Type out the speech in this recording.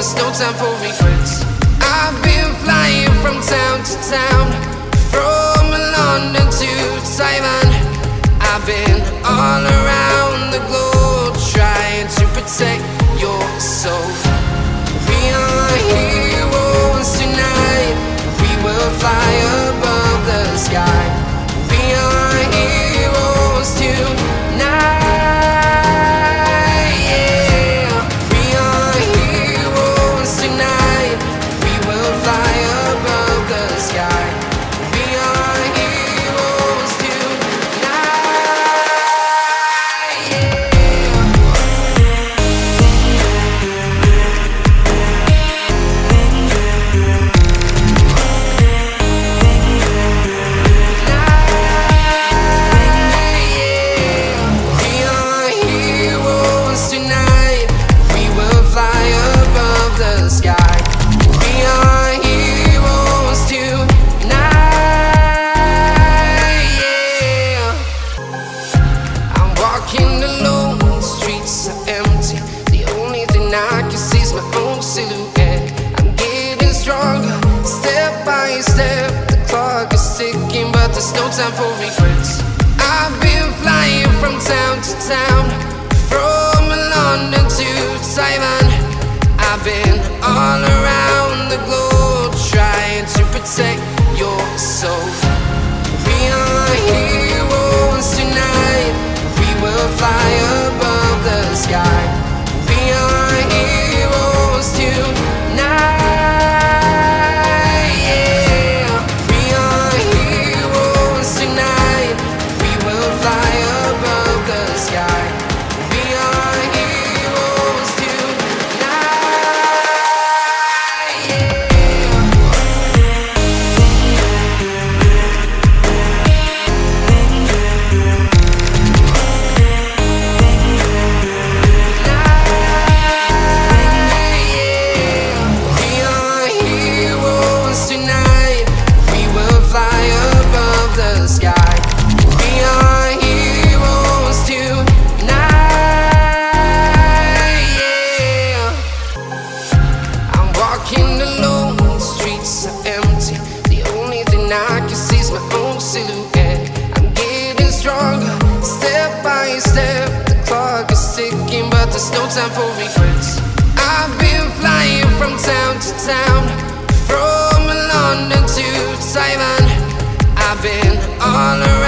there's no time for regrets. I've been flying from town to town, from London to Taiwan. I've been all around the globe trying to protect your soul. We are heroes tonight. We will fly above the sky. We are heroes tonight. Yeah. We are heroes tonight. We will fly above the sky. We are heroes tonight. Yeah. I can see my own silhouette. I'm getting stronger, step by step. The clock is ticking, but there's no time for regrets. I've been flying from town to town, from London to Taiwan. I've been all around the globe trying to protect your soul. We are heroes tonight. We will fly above the sky. We are heroes tonight. Yeah. We are heroes tonight. We will fly above the sky. We are heroes tonight. Yeah. Tonight, we will fly above the sky. We are heroes tonight. Yeah. I'm walking alone, the streets are empty. The only thing I can see is my own silhouette. I'm getting stronger, step by step. The clock is ticking, but there's no time for regrets. I've been flying from town to town, from London to Taiwan. I've been all around